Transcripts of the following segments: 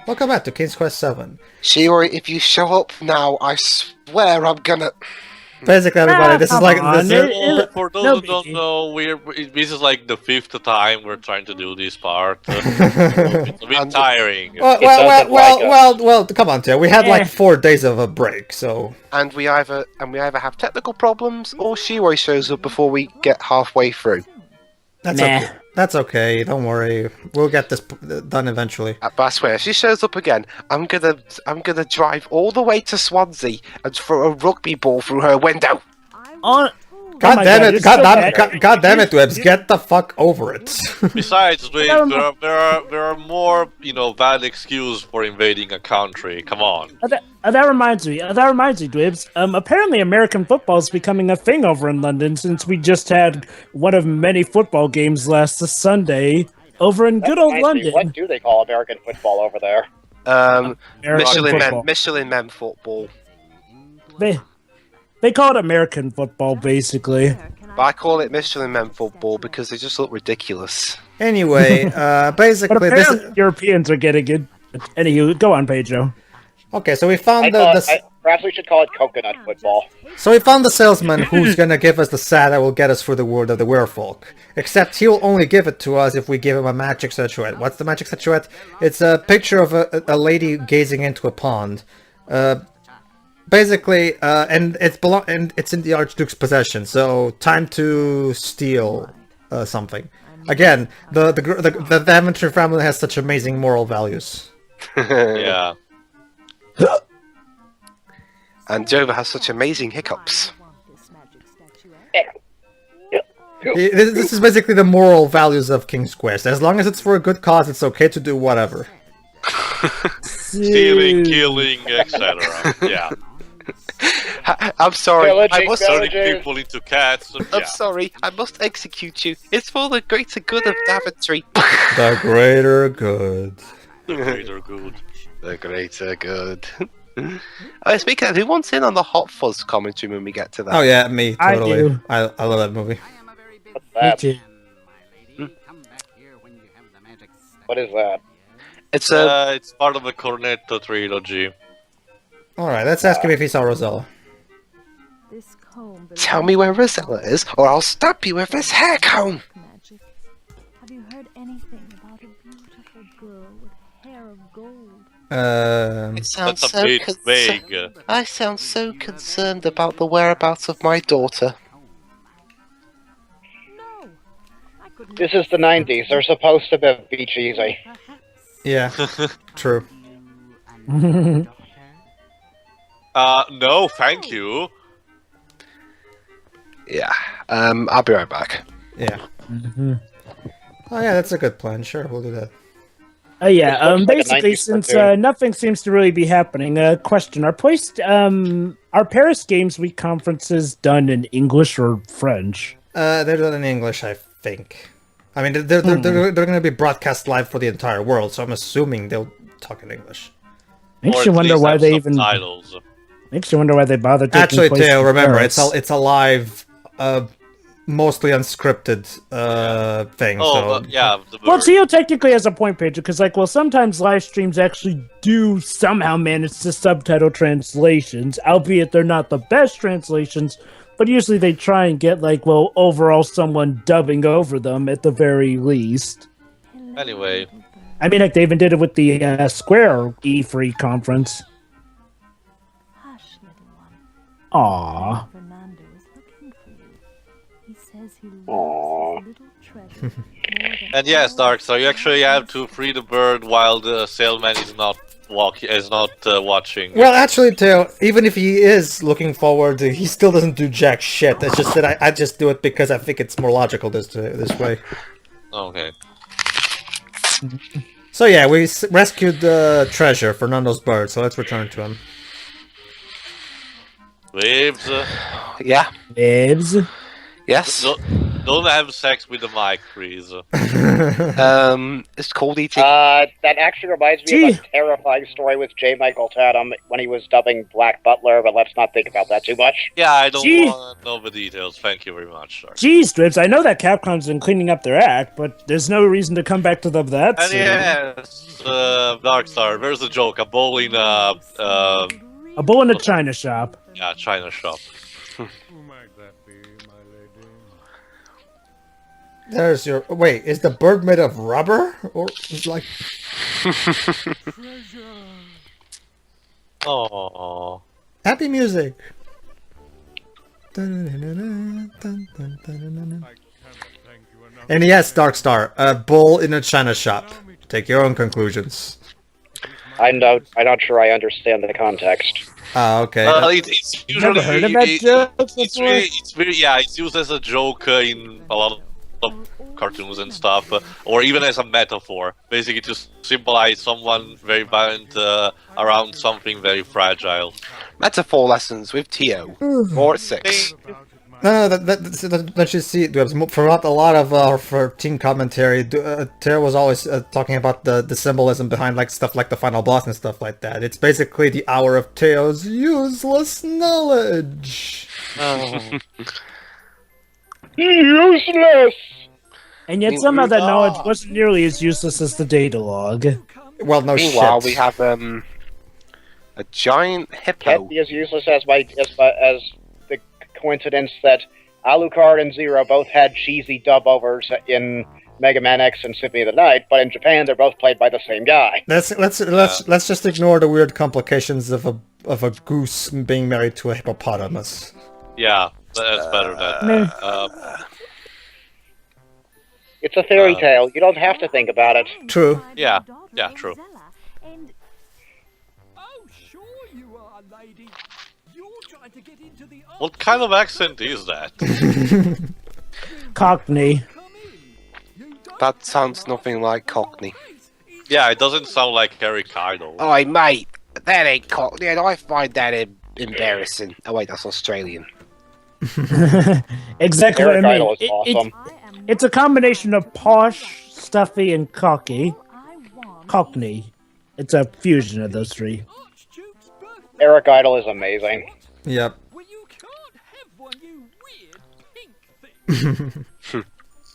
Welcome back to King's Quest VII. Shiori, if you show up now, I swear I'm gonna... Basically, everybody, this is like... For those who don't know, this is like the 5th time we're trying to do this part. It's a bit tiring. Well, come on, Theo. We had like 4 days of a break, so... And we either have technical problems, or Shiori shows up before we get halfway through. That's okay. That's okay. Don't worry. We'll get this done eventually. But I swear, if she shows up again, I'm gonna drive all the way to Swansea and throw a rugby ball through her window. God damn it, Webbs, get the fuck over it. Besides, there are more, valid excuses for invading a country. Come on. That reminds me, Dwibs. Apparently American football is becoming a thing over in London since we just had one of many football games last Sunday over in good old London. What do they call American football over there? Michelin men football. They call it American football, basically. But I call it Michelin men football because they just look ridiculous. Anyway, basically, Europeans are getting it. Anywho, go on, Pedro. Okay, so we found perhaps we should call it coconut football. So we found the salesman who's gonna give us the sad that will get us through the word of the Weirdfolk. Except he'll only give it to us if we give him a magic statuette. What's the magic statuette? It's a picture of a lady gazing into a pond. Basically, and it's in the Archduke's possession. So time to steal something. Again, the Daventry family has such amazing moral values. Yeah. And Jova has such amazing hiccups. This is basically the moral values of King's Quest. As long as it's for a good cause, it's okay to do whatever. Stealing, killing, etc. Yeah. I'm sorry. I must turning people into cats. I'm sorry. I must execute you. It's for the greater good of Daventry. The greater good. The greater good. The greater good. Speaking of, who wants in on the Hot Fuzz commentary when we get to that? Oh yeah, me, totally. I love that movie. What's that? Me too. What is that? It's part of the Cornetto trilogy. Alright, let's ask him if he saw Rosella. Tell me where Rosella is, or I'll stab you with this hair comb! Have you heard anything about a beautiful girl with hair of gold? It sounds That's a bit vague. I sound so concerned about the whereabouts of my daughter. No, I couldn't. This is the 90s. They're supposed to be cheesy. Yeah, true. No, thank you. Yeah, I'll be right back. Yeah. Oh yeah, that's a good plan. Sure, we'll do that. Basically, since nothing seems to really be happening, question: Are Paris Games Week conferences done in English or French? They're done in English, I think. I mean, they're going to be broadcast live for the entire world, so I'm assuming they'll talk in English. Makes you wonder why they even. Titles. Makes you wonder why they bothered taking Actually, place Theo, in remember, Paris. it's a live, mostly unscripted thing. Oh, so. yeah. Well, Theo technically has a point, Pedro, because sometimes live streams actually do somehow manage to subtitle translations, albeit they're not the best translations, but usually they try and get overall someone dubbing over them at the very least. Anyway. I mean, they even did it with the Square E3 conference. Hush, little one. Aww. Fernando is looking for you. He says he loves his little treasure more than And yes, Dark, so you actually have to free the bird while the salesman is not watching. Well, actually, Theo, even if he is looking forward, he still doesn't do jack shit. It's just that I just do it because I think it's more logical this way. Okay. So yeah, we rescued the treasure, Fernando's bird, so let's return to him. Waves. Yeah. Babes. Yes. Don't have sex with the mic, please. It's called eating. That actually reminds me Gee. of a terrifying story with J. Michael Tatum when he was dubbing Black Butler, but let's not think about that too much. Yeah, I don't Gee. want to know the details. Thank you very much, sir. Jeez, Drips, I know that Capcom's been cleaning up their act, but there's no reason to come back to them that And soon. yes, Darkstar, there's a joke. A bull in A bull in a china shop. China shop. There's your... Wait, is the bird made of rubber? Or it's like... Oh. Happy music! And yes, Darkstar, a bull in a china shop. Take your own conclusions. I'm not sure I understand the context. Ah, okay. It's You never usually heard of that joke it's before? it's used as a joke in a lot of cartoons and stuff, or even as a metaphor, basically to symbolize someone very violent around something very fragile. Metaphor lessons with Tio. 4 at 6. No, that you see, throughout a lot of for team commentary, Tara was always talking about the symbolism behind like stuff like the final boss and stuff like that. It's basically the hour of Teo's useless knowledge. Useless! And yet somehow that knowledge wasn't nearly as useless as the data log. Well, no Meanwhile, shit. we have a giant Can't hippo. be as useless as the coincidence that Alucard and Zero both had cheesy dub-overs in Mega Man X and Symphony of the Night, but in Japan they're both played by the same guy. Let's just ignore the weird complications of a goose being married to a hippopotamus. Yeah, that's better than. It's a fairy tale. You don't have to think about it. True. Yeah, true. What kind of accent is that? Cockney. That sounds nothing like Cockney. Yeah, it doesn't sound like Eric Idle. Oi, mate, that ain't Cockney, and I find that embarrassing. Oh wait, that's Australian. Exactly what I Eric mean. Idle is awesome. It's a combination of posh, stuffy, and cocky. Cockney. It's a fusion of those three. Eric Idle is amazing. Yep.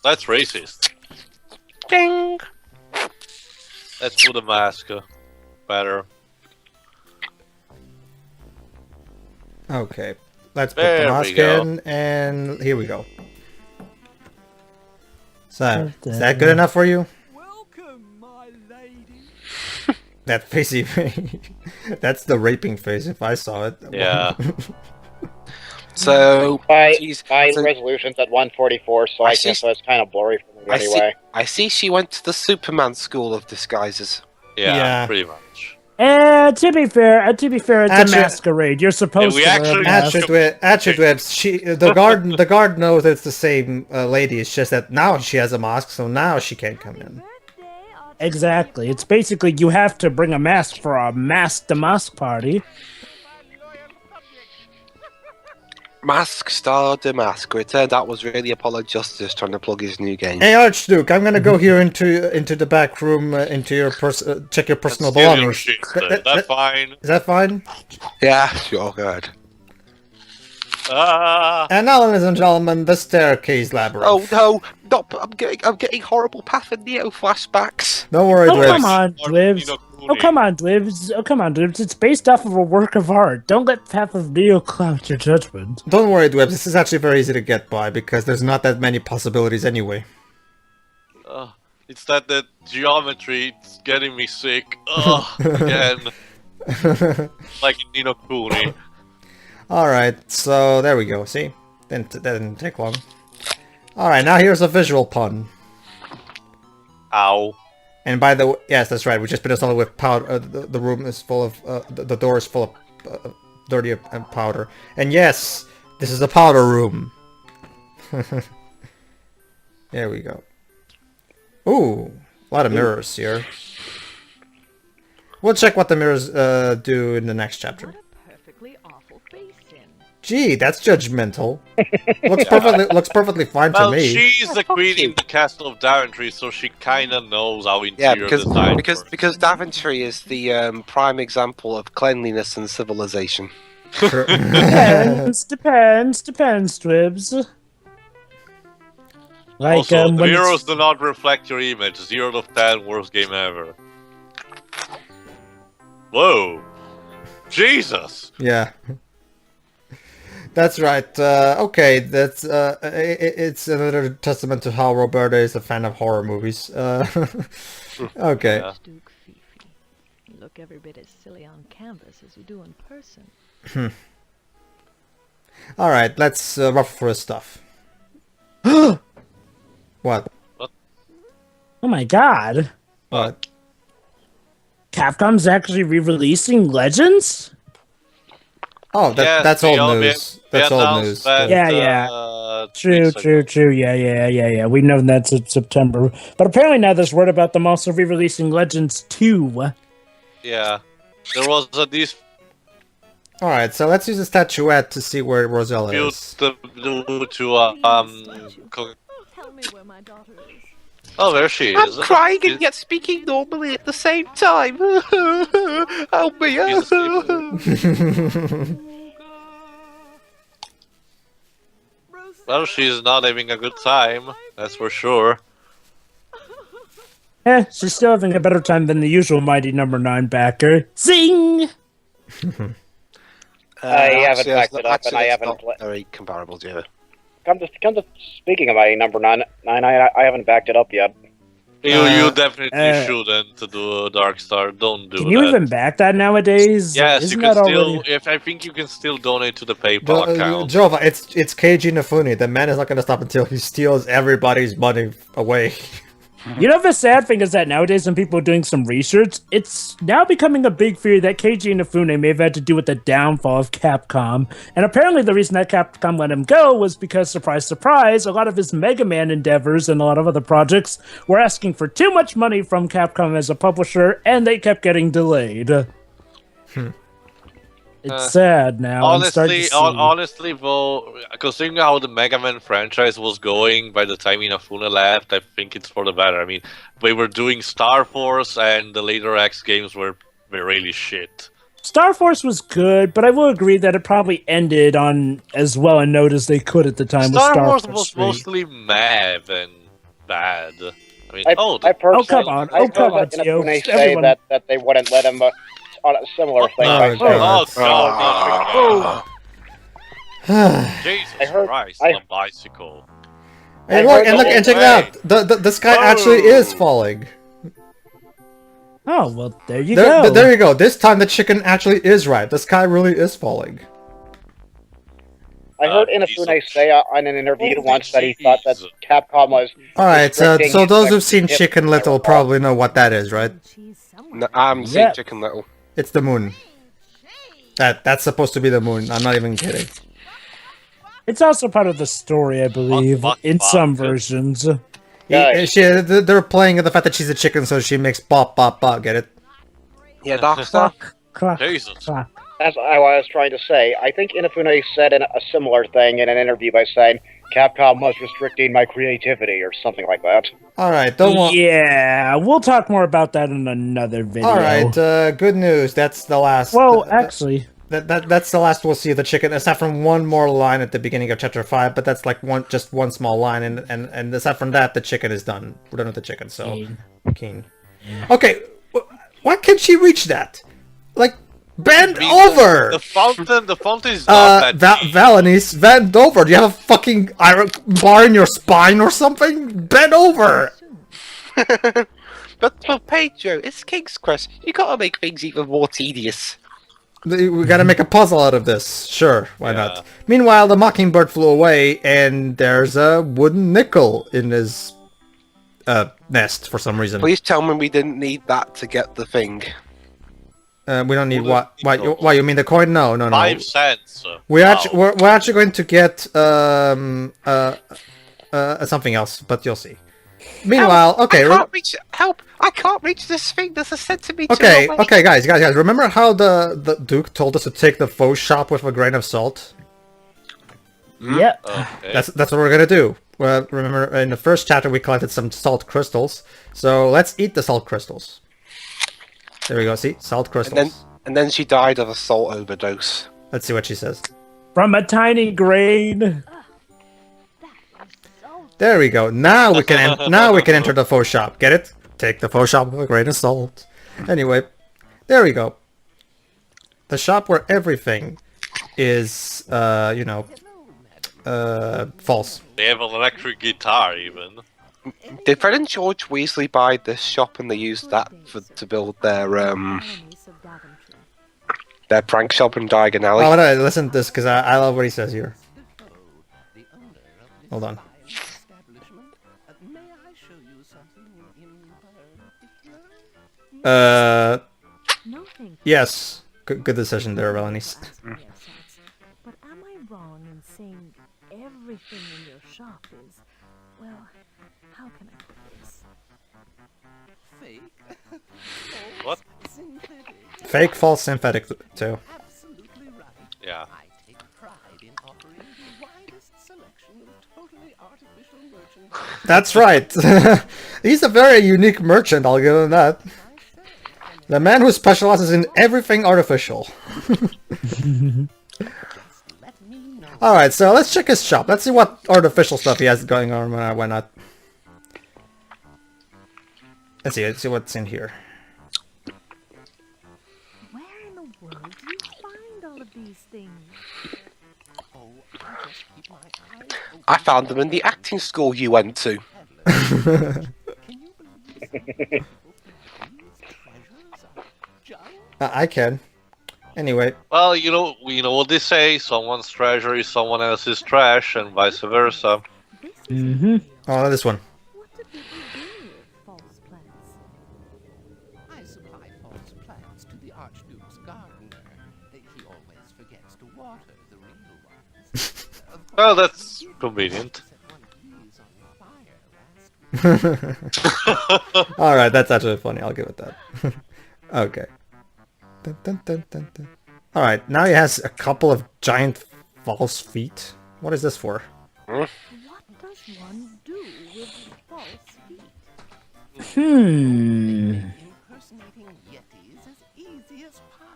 That's racist. Ding! Let's put a mask. Better. Okay. Let's put There the we mask go. in, and here we go. So, is that good enough for you? That face, that's the raping face if I saw it. Yeah. So, My so resolution's at 144, so I guess it's kind of blurry for me anyway. I see she went to the Superman School of Disguises. Yeah, Yeah. pretty much. And to be fair, it's Actually- a masquerade. You're supposed we to wear actually- a mask. The guard knows it's the same lady. It's just that now she has a mask, so now she can't come in. Exactly. It's basically you have to bring a mask for a mask party. Mask Star Damask. It turned out was really Apollo Justice trying to plug his new game. Hey Archduke, I'm gonna go here into the back room into your check your personal Stealing belongings. shit, that's fine. Is that fine? Yeah, sure, good. And now, ladies and gentlemen, the staircase labyrinth. Oh no, not, I'm getting horrible Path and Neo flashbacks. Don't worry, Oh, Dwibs. come on, Dwibs. Oh, come on, Dwibs. Oh, come on, Dwibs. It's based off of a work of art. Don't let Path of Neo cloud your judgment. Don't worry, Dwibs. This is actually very easy to get by because there's not that many possibilities anyway. It's that geometry. It's getting me sick. Again. Like Nino Kuni. Alright, so there we go. See? That didn't take long. Alright, now here's a visual pun. Ow. And by the way, yes, that's right. We just put this all with powder. The room is full of the door is full of dirty powder. And yes, this is a powder room. There we go. Ooh, a lot of mirrors here. We'll check what the mirrors do in the next chapter. Perfectly awful basin. Gee, that's judgmental. looks perfectly fine to Well, me. she's the queen in the castle of Daventry, so she kind of knows how Yeah, interior design works. because Daventry is the prime example of cleanliness and civilization. Sure. Depends, Twibs. Like, Also, the when heroes do not reflect your image. 0 of 10, worst game ever. Whoa! Jesus! Yeah. That's right. Okay, that's it's another testament to how Roberta is a fan of horror movies. Okay. Yeah. Duke Fifi. You look every bit as silly on canvas as you do in person. All right, let's ruffle for his stuff. What? oh my god, What? Capcom's actually re-releasing Legends? Oh, Yes, that's we old all- news. we That's old announced news. that, Yeah. True, weeks ago. true. Yeah. We've known that since September. But apparently now there's word about them also re-releasing Legends 2. Yeah. There was this All right, so let's use a statuette to see where Rosella feud is. to Tell me where my daughter is. Oh, there she I'm is. crying She's- and yet speaking normally at the same time. Help me! she's asleep. Well, she's not having a good time, that's for sure. She's still having a better time than the usual Mighty Number 9 backer. Zing! I haven't Actually, backed it up, and I it's haven't not played. very comparable, Jay. Come to speaking of my number 9, I haven't backed it up yet. You definitely uh, shouldn't do Dark Star. Don't do Can that. you even back that nowadays? Yes, Isn't you can that still. already... If I think you can still donate to the PayPal account. Jova, it's Keiji Inafune. The man is not going to stop until he steals everybody's money away. You know, the sad thing is that nowadays when people are doing some research, it's now becoming a big fear that Keiji Inafune may have had to do with the downfall of Capcom. And apparently the reason that Capcom let him go was because, surprise, surprise, a lot of his Mega Man endeavors and a lot of other projects were asking for too much money from Capcom as a publisher, and they kept getting delayed. It's sad now. I'm starting to Honestly, though, considering how the Mega Man franchise was going by the time Inafune left, I think it's for the better. I mean, they were doing Star Force, and the later X games were really shit. Star Force was good, but I will agree that it probably ended on as well a note as they could at the time. Star with Star Wars Force was 3. mostly meh and bad. I mean, I personally, come on. I Oh, come on, personally, Theo. when they say Everyone- that they wouldn't let him on a similar thing. Oh, by saying, God. oh God! Jesus I heard- Christ! I- a bicycle. Hey, I look, heard and the look, and whole check it out. The sky actually is falling. Oh, well, there you go. There you go. This time the chicken actually is right. The sky really is falling. I heard piece Inafune of say on an interview once that he thought that cheese. Capcom was. All right, so restricting those who've seen hip- Chicken Little probably know what that is, right? She's somewhere. No, I'm Yep. seeing Chicken Little. It's the moon. That's supposed to be the moon. I'm not even kidding. It's also part of the story, I believe, Fuck, in fuck. some versions. Guys. They're playing the fact that she's a chicken, so she makes bop bop bop. Get it? Yeah, Dark Star. Clock, Jesus. clock. That's what I was trying to say. I think Inafune said a similar thing in an interview by saying Capcom was restricting my creativity or something like that. All right, don't worry. Yeah, we'll talk more about that in another video. All right, good news. That's the last. Well, actually, that's the last we'll see of the chicken. Aside from one more line at the beginning of chapter 5, but that's like just one small line, and aside from that, the chicken is done. We're done with the chicken. So, keen. Okay, why can't she reach that? Like, bend over. The fountain is not that deep. Valanise, bend over. Do you have a fucking iron bar in your spine or something? Bend over. But Pedro, it's King's Quest. You gotta make things even more tedious. We gotta make a puzzle out of this. Sure, why not? Meanwhile, the mockingbird flew away, and there's a wooden nickel in his nest for some reason. Please tell me we didn't need that to get the thing. We don't need what? Why? You mean the coin? No. 5 cents. We're Wow. we're actually going to get something else, but you'll see. Meanwhile, okay. Help! I can't reach this thing. There's a centimeter. Okay, away. okay, guys. Remember how the Duke told us to take the faux shop with a grain of salt? Yeah. Okay. That's what we're gonna do. Well, remember in the first chapter we collected some salt crystals, so let's eat the salt crystals. There we go. See, salt crystals. And then she died of a salt overdose. Let's see what she says. From a tiny grain. There we go. Now we can now we can enter the faux shop. Get it? Take the faux shop with a grain of salt. Anyway, there we go. The shop where everything is, false. They have an electric guitar, even. Did Fred and George Weasley buy this shop and they used that to build their prank shop in Diagon Alley? Oh, no, listen to this because I love what he says here. Hold on. No, thank you. Yes. Good decision there, Valanise. But am I wrong in saying everything in your shop is, well, how can I put this? What? Fake, false, synthetic too. Yeah. That's right. He's a very unique merchant, I'll give him that. The man who specializes in everything artificial. Alright, so let's check his shop. Let's see what artificial stuff he has going on and why not. Let's see what's in here. Where in the world do you find all of these things? I found them in the acting school you went to. I can. Anyway. Well, you know what they say. Someone's treasure is someone else's trash, and vice versa. Oh, this one. What do people do with false plants? I supply false plants to the Archduke's gardener. He always forgets to water the real ones. Well, that's convenient. Alright, that's actually funny. I'll give it that. Okay. Dun, dun, dun, dun, dun. Alright, now he has a couple of giant false feet. What is this for? What does one do with false feet? Impersonating yetis as easy as pie.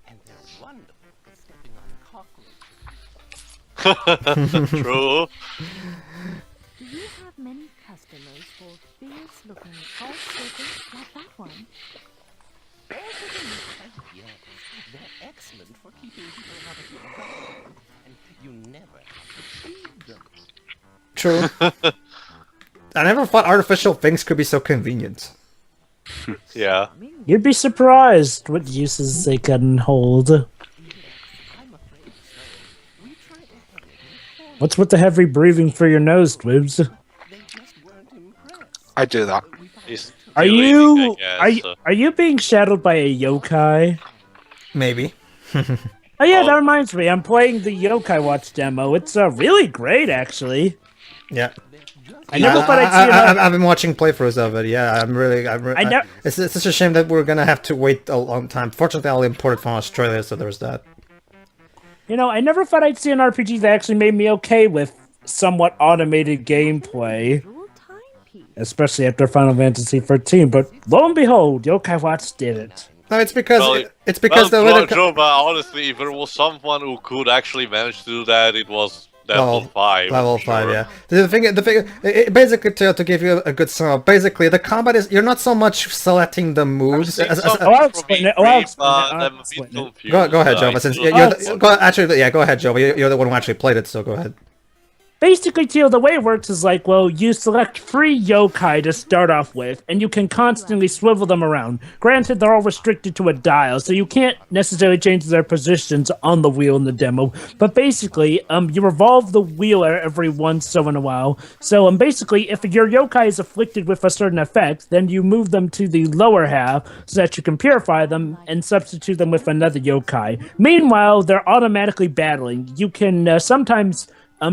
And they're wonderful for stepping on cockroaches. True. Do you have many customers for fierce-looking false serpents like that one? Yes, they're excellent for keeping people out of your garden. And you never have to feed them. True. I never thought artificial things could be so convenient. Yeah. You'd be surprised what uses they can hold. I'm afraid so. We tried to head it in a What's with the heavy breathing for your nose, Twibs? They just weren't impressed. I do that. He's Are dealing, you I guess. are you being shadowed by a yokai? Maybe. Oh yeah, that reminds me. I'm playing the Yokai Watch demo. It's really great, actually. Yeah. I never thought I'd see it. I've been watching playthroughs of it. Yeah, it's such a shame that we're gonna have to wait a long time. Fortunately, I'll import it from Australia, so there's that. You know, I never thought I'd see an RPG that actually made me okay with somewhat automated gameplay, Little timepiece. especially after Final Fantasy 13. But lo and behold, Yokai Watch did it. No, it's because Well, it's because well, the way Joe, but honestly, if there was someone who could actually manage to do that, it was level 5. Level for 5, sure. yeah. The thing, basically to give you a good sum up, basically the combat is you're not so much selecting the moves. I'll explain it. I'll explain it. Go ahead, Joe. Since go ahead, Joe. You're the one who actually played it, so go ahead. Basically, Teal, the way it works is like, well, you select 3 yokai to start off with, and you can constantly swivel them around. Granted, they're all restricted to a dial, so you can't necessarily change their positions on the wheel in the demo. But basically, you revolve the wheel every once in a while. So, basically, if your yokai is afflicted with a certain effect, then you move them to the lower half so that you can purify them and substitute them with another yokai. Meanwhile, they're automatically battling. You can sometimes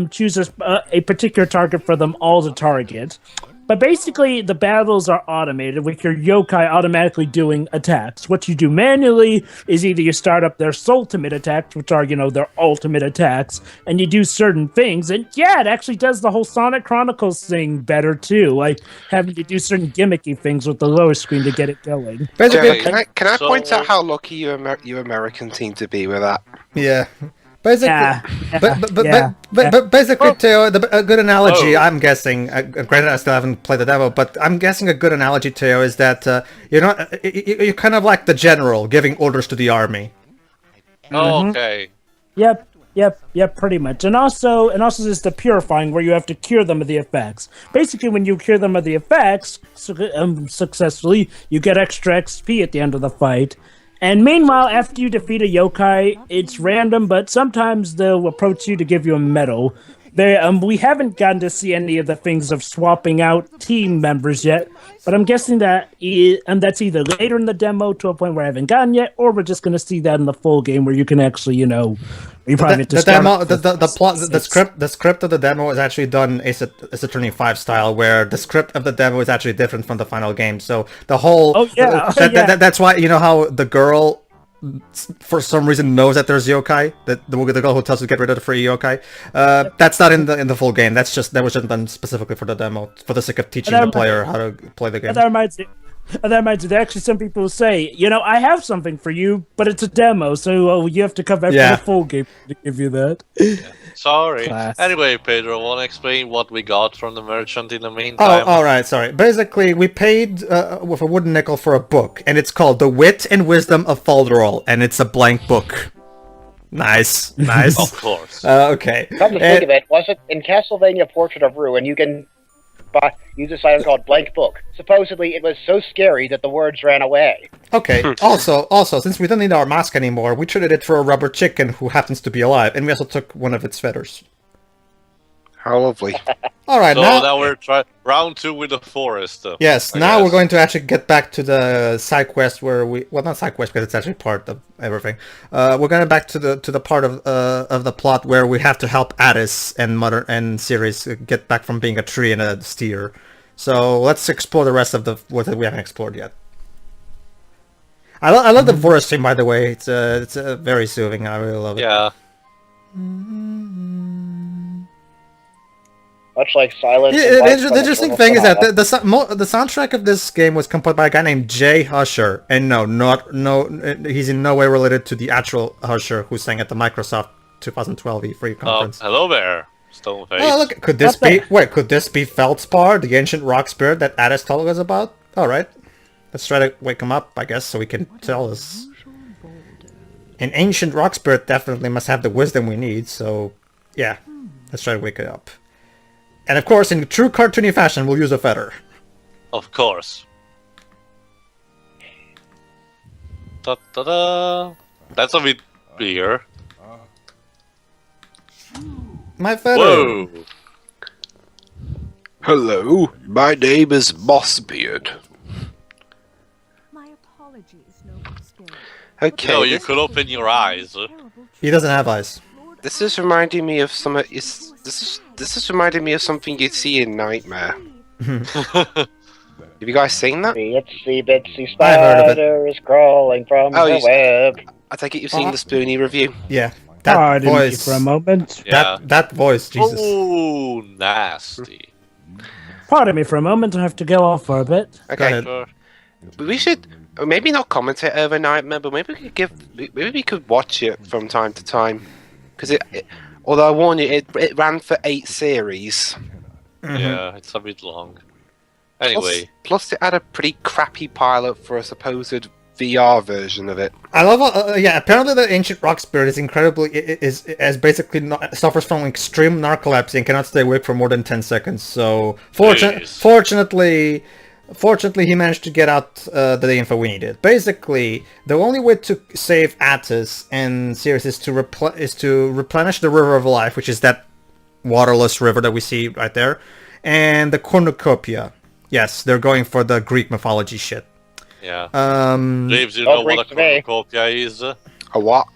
choose a particular target for them all to target. But basically, the battles are automated, with your yokai automatically doing attacks. What you do manually is either you start up their ultimate attacks, which are, their ultimate attacks, and you do certain things. And yeah, it actually does the whole Sonic Chronicles thing better, too. Like having to do certain gimmicky things with the lower screen to get it going. Basically, Jerry, can I So- point out how lucky you Americans seem to be with that? yeah. Basically, Yeah. but basically, Theo, a good analogy, Oh. I'm guessing, granted I still haven't played the demo, but I'm guessing a good analogy, Theo, is that, you're kind of like the general giving orders to the army. Oh, okay. Yep, pretty much. And also there's the purifying, where you have to cure them of the effects. Basically, when you cure them of the effects successfully, you get extra XP at the end of the fight. And meanwhile, after you defeat a yokai, it's random, but sometimes they'll approach you to give you a medal. We haven't gotten to see any of the things of swapping out team members yet, but I'm guessing that that's either later in the demo to a point where I haven't gotten yet, or we're just going to see that in the full game where you can actually, you probably have to The start demo, with the plot, the script of the demo is actually done Ace Attorney 5 style, where the script of the demo is actually different from the final game. So the whole, Oh, yeah. that's why how the girl, for some reason, knows that there's yokai. That the girl who tells you to get rid of the free yokai. That's not in the full game. That was just done specifically for the demo, for the sake of teaching the player how to play the game. And that reminds me, there are actually some people who say, I have something for you, but it's a demo, so you have to come back for the full game to give you that. Sorry. Class. Anyway, Pedro, want to explain what we got from the merchant in the Oh, meantime? alright, sorry. Basically, we paid with a wooden nickel for a book, and it's called The Wit and Wisdom of Falderall, and it's a blank book. Nice. Of course. Okay. Come to think of it, was it in Castlevania Portrait of Ruin, you use this item called Blank Book. Supposedly, it was so scary that the words ran away. Okay. Also, since we don't need our mask anymore, we traded it for a rubber chicken who happens to be alive, and we also took one of its feathers. How lovely. All right, So now now we're round 2 with the forest. yes, I now we're guess. going to actually get back to the side quest where not side quest because it's actually part of everything. We're going back to the part of the plot where we have to help Addis and Mother and Ceres get back from being a tree and a steer. So let's explore the rest of what we haven't explored yet. I love the forest theme, by the way. It's very soothing. I really love it. Yeah. Much like Silence. Yeah, the interesting thing is that the soundtrack of this game was composed by a guy named Jay Husher, and he's in no way related to the actual Husher who sang at the Microsoft 2012 E3 conference. Hello there, Stoneface. Oh, look, could this be Feldspar, the ancient rock spirit that Addis told us about? All right, let's try to wake him up, I guess, so he can tell us. An ancient rock spirit definitely must have the wisdom we need, so yeah, let's try to wake it up. And of course, in true cartoony fashion, we'll use a feather. Of course. Da-da-da. That's a bit bigger. My feather. Whoa. Hello, my name is Mossbeard. My apologies, noble spirit. Okay, No, you could open your eyes. Terrible He doesn't have eyes. this is reminding me of some. This is reminding me of something you'd see in Nightmare. Have you guys seen that? The itsy bitsy I've heard of it. spider is crawling from Oh, the you- web. I take it you've seen the Spoonie review. Yeah, that Pardon me voice. for a moment. Yeah. That voice, Jesus. Oh, nasty. Pardon me for a moment. I have to go off for a bit. Okay, ahead. Sure. but we should maybe not commentate over Nightmare, but maybe we could watch it from time to time, because although I warn you, it ran for 8 series. Yeah, it's a bit long. Anyway, Plus it had a pretty crappy pilot for a supposed VR version of it. I love. Apparently the ancient rock spirit is incredibly basically suffers from extreme narcolepsy and cannot stay awake for more than 10 seconds. So Jeez. fortunately, he managed to get out the info we needed. Basically, the only way to save Attis and Ceres is to replenish the River of Life, which is that waterless river that we see right there, and the cornucopia. Yes, they're going for the Greek mythology shit. yeah. Go James, you Don't know what a break today. cornucopia is? A what?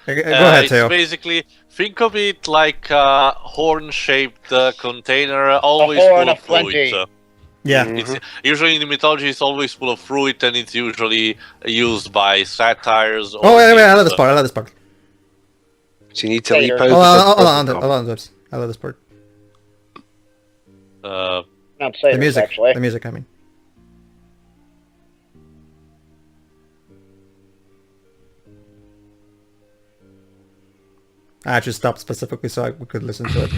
ahead, It's Theo. basically, think of it like a horn-shaped container, always horn full of of plenty. fluid. Yeah. It's usually in the mythology, it's always full of fruit, and it's usually used by satires. Or Oh, wait, I love kings. this part. I love this part. So you need to Later. leap over Hold on, the hold on, bubble hold gum. on, Dibs. I love this part. Uh, Not The satyrs, music. actually. The music, I mean. I actually stopped specifically so we could listen to it.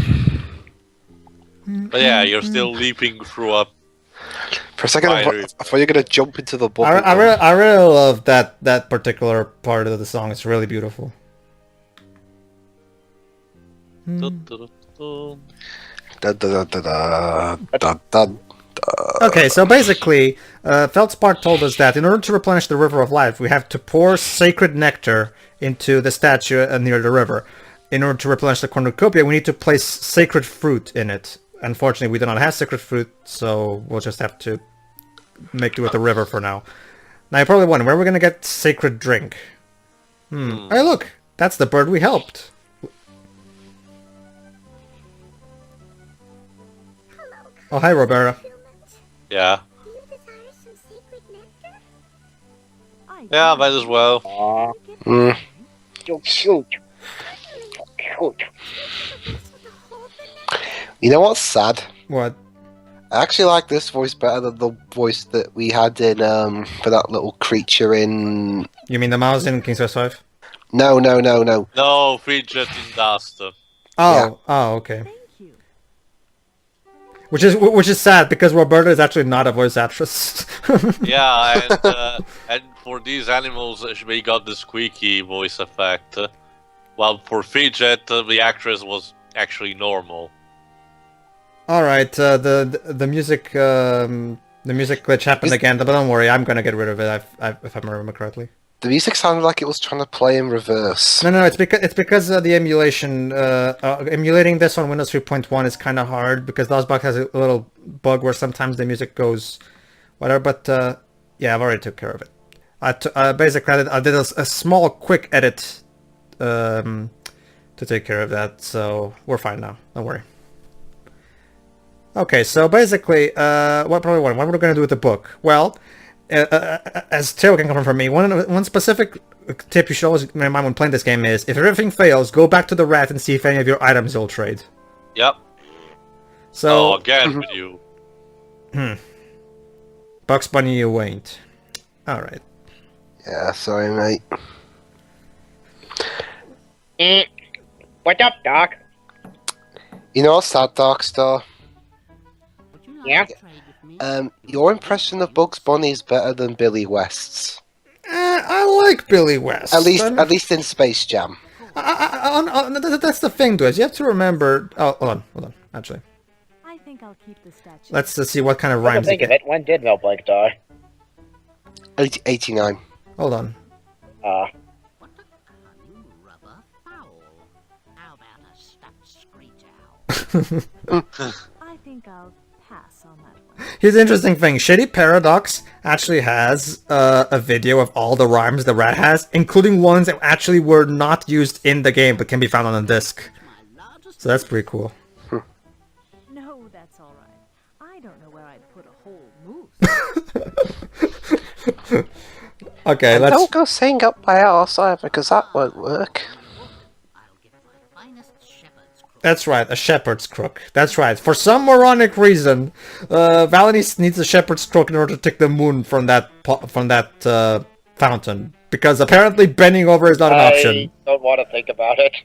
but yeah, you're still leaping through a. For a second, I Fiery. thought you were going to jump into the bubble I gum. really love that particular part of the song. It's really beautiful. Da, da, da, da, da, da. Okay, so basically, Feldspark told us that in order to replenish the River of Life, we have to pour sacred nectar into the statue near the river. In order to replenish the cornucopia, we need to place sacred fruit in it. Unfortunately, we do not have sacred fruit, so we'll just have to make do with the river for now. Now, you're probably wondering, where are we going to get sacred drink? Hey, look! That's the bird we helped. Oh, hi, Roberta. Yeah. Do you desire some sacred nectar? Yeah, might as well. Aw, Mm. so cute. Cute. You know what's sad? What? I actually like this voice better than the voice that we had in for that little creature in. You mean the mouse in King's Quest V? No. No, Fidget in Dust. Oh, Yeah. oh, okay. Thank you. Which is sad because Roberta is actually not a voice actress. Yeah, and for these animals, we got the squeaky voice effect. While for Fidget, the actress was actually normal. All right, the music glitch happened again, but don't worry, I'm gonna get rid of it. If I remember correctly. The music sounded like it was trying to play in reverse. No, it's because the emulation emulating this on Windows 3.1 is kind of hard because DOSBox has a little bug where sometimes the music goes whatever. But yeah, I've already took care of it. Basically I did a small quick edit to take care of that, so we're fine now. Don't worry. Okay, so basically, what are we going to do with the book? Well, as Theo can confirm for me, one specific tip you should always bear in mind when playing this game is, if everything fails, go back to the rat and see if any of your items will trade. Yep. So, Oh, again with you. Bugs Bunny, you ain't. Alright. Yeah, sorry, mate. What's up, Doc? You know what's sad, Darkstar? Would you like Yeah? to trade with me? Your impression of Bugs Bunny is better than Billy West's. I like Billy West. At least in Space Jam. That's the thing, Dwiz. You have to remember... Oh, hold on. Actually, I think I'll keep the statue. let's see what kind of Come to rhymes think you of get. it, when did Mel Blanc die? 89. Hold on. What a new rubber fowl. How about a stuffed screech owl? I think I'll pass on that one. Here's the interesting thing. Shady Paradox actually has a video of all the rhymes the rat has, including ones that actually were not used in the game but can be found on a disc. My largest So that's pretty cool. No, that's all right. I don't know where I'd put a whole moose. Okay, let's... Don't go saying up my arse either, because that won't work. I'll give my finest shepherd's crook. That's right, a shepherd's crook. That's right. For some moronic reason, Valanise needs a shepherd's crook in order to take the moon from that fountain. Because apparently bending over is not an option. I don't want to think about it.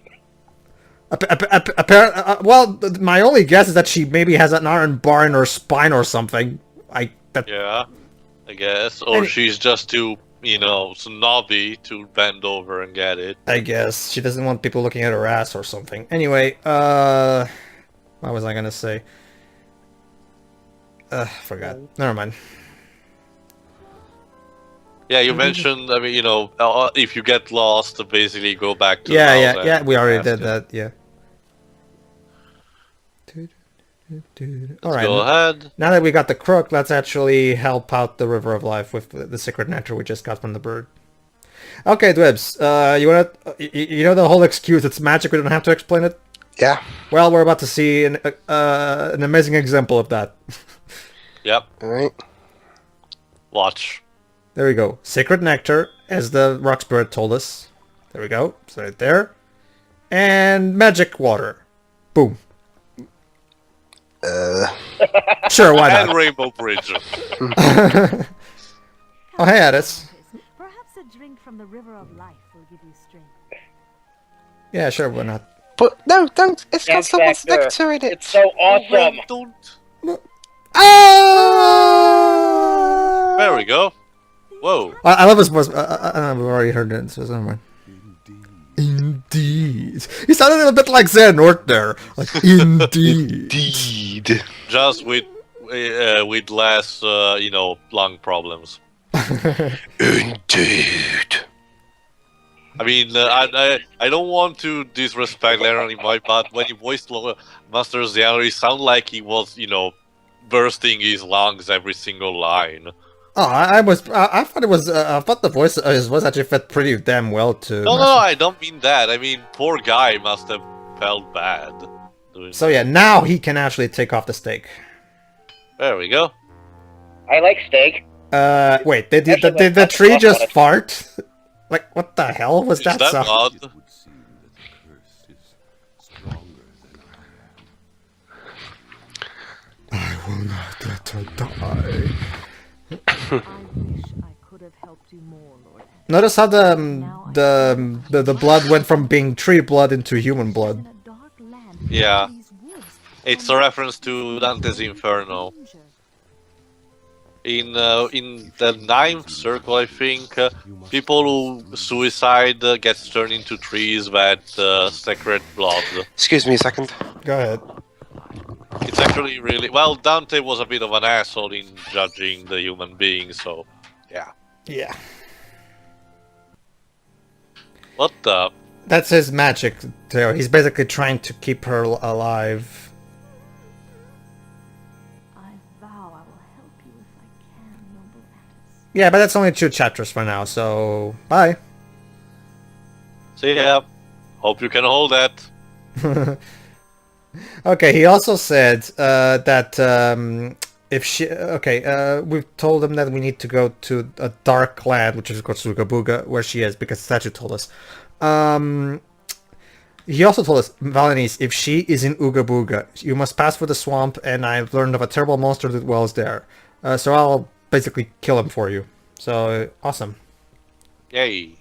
Well, my only guess is that she maybe has an iron bar in her spine or something. Yeah, I guess. Or she's just too, snobby to bend over and get it. I guess she doesn't want people looking at her ass or something. Anyway, what was I gonna say? Forgot. Never mind. Yeah, you mentioned, if you get lost, basically go back to the Yeah, house yeah. and We already ask did it. that. Yeah. All Let's right. go ahead. Now that we got the crook, let's actually help out the River of Life with the secret nectar we just got from the bird. Okay, Dwebs, you wanna, the whole excuse, it's magic, we don't have to explain it? Yeah. Well, we're about to see an amazing example of that. Yep. Alright. Watch. There we go. Sacred nectar, as the rock spirit told us. There we go. It's right there. And magic water. Boom. Sure, why And not? Rainbow Bridge. Oh, hey, Addis. Perhaps a drink from the river of life will give you strength. Yeah, sure, why not? But no, don't. It's got someone's Nectar. nectar in it. It's so awesome. Don't. Ah! There we go. Whoa. I love his voice. We've already heard it, so never mind. Indeed. He sounded a bit like Xehanort there. Like, indeed. Indeed. Just with less, lung problems. Indeed. I mean, I don't want to disrespect Larry Moy, but when he voiced Master Xehanort, it sounded like he was, bursting his lungs every single line. Oh, I thought it was. I thought the voice actually fit pretty damn well to. No, I don't mean that. I mean, poor guy must have felt bad. So yeah, now he can actually take off the stake. There we go. I like steak. Wait, did the tree just fart? Like, what the hell was Is that that sound? odd? It would seem that the curse is stronger than I am. I will not let her die. I wish I could have helped you more, Lord. Notice how the blood went from being tree blood into human blood. In a dark land Yeah. these woods, It's a reference to Dante's Inferno. danger. In the ninth circle, I think, people who suicide gets turned into trees that sacred blood. Excuse me a second. Go ahead. It's actually really well. Dante was a bit of an asshole in judging the human being, so yeah. Yeah. What the? That's his magic, Theo. He's basically trying to keep her alive. I vow I will help you if I can, noble Attis. Yeah, but that's only 2 chapters for now, so bye. See ya. Hope you can hold that. Okay, he also said that if she... Okay, we've told him that we need to go to a dark land, which is of course Ugabuga, where she is, because Statue told us. He also told us, Valanise, if she is in Ugabuga, you must pass through the swamp, and I've learned of a terrible monster that dwells there. So I'll basically kill him for you. So, awesome. Yay.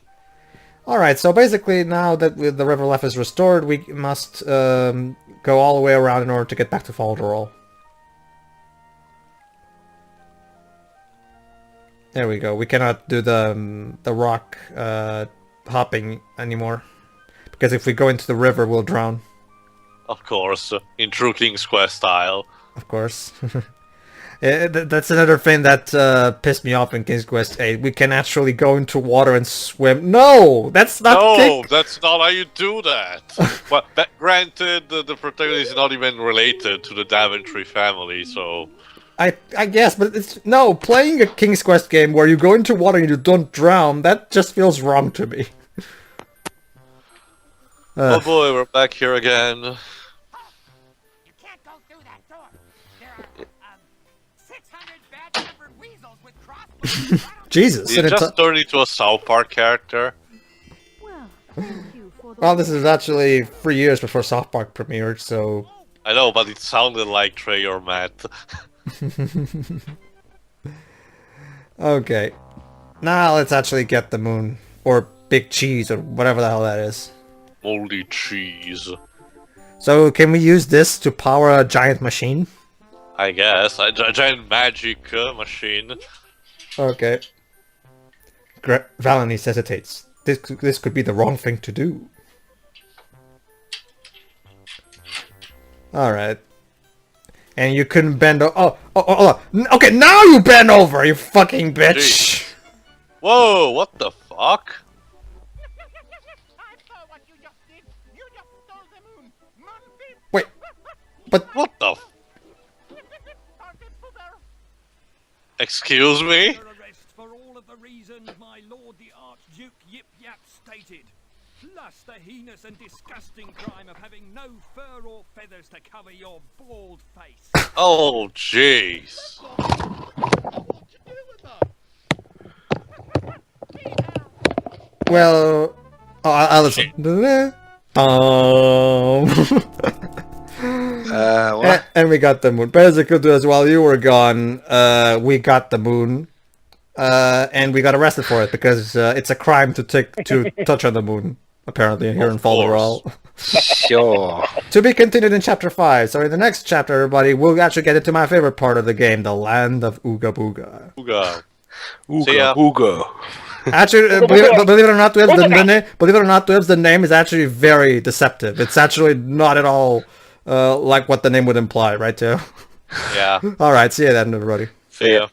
Alright, so basically now that the river life is restored, we must go all the way around in order to get back to Falderall. There we go. We cannot do the rock hopping anymore. Because if we go into the river, we'll drown. Of course, in true King's Quest style. Of course. That's another thing that pissed me off in King's Quest 8. We can actually go into water and swim. No! That's not No, that's not how you do that. Well, granted, the protagonist is not even related to the Daventry family, so... I guess, but it's... No, playing a King's Quest game where you go into water and you don't drown, that just feels wrong to me. Oh boy, we're back here again. You can't go through that door. There are 600 bad-tempered weasels with crossbows. Jesus. Did it just turn into a South Park character? Well, thank you for the Well, this is actually 3 years before South Park premiered, so... I know, but it sounded like Trey or Matt. Okay. Now let's actually get the moon. Or big cheese, or whatever the hell that is. Moldy cheese. So, can we use this to power a giant machine? I guess. A giant magic machine. Okay. Valanise hesitates. This could be the wrong thing to do. Alright. And you couldn't bend over. Oh, okay, now you bend over, you fucking bitch! Jeez. Whoa, what the fuck? I saw what you just did. You just stole the moon. Moon thief. Wait, but... What the Excuse me? Arrest for all of the reasons my lord the Archduke Yip Yap stated. Plus the heinous and disgusting crime of having no fur or feathers to cover your bald face. Oh, jeez. Well, I'll listen. And we got the moon. Basically, as while you were gone, we got the moon, and we got arrested for it because it's a crime to touch on the moon. Apparently, here in Falderall. Sure. To be continued in chapter 5. So in the next chapter, everybody, we'll actually get into my favorite part of the game, the land of Ooga Booga. Ooga. Ooga, ya. ooga. Actually, believe it or not, the name is actually very deceptive. It's actually not at all like what the name would imply, right, Teo? Yeah. All right, see you then, everybody. See ya.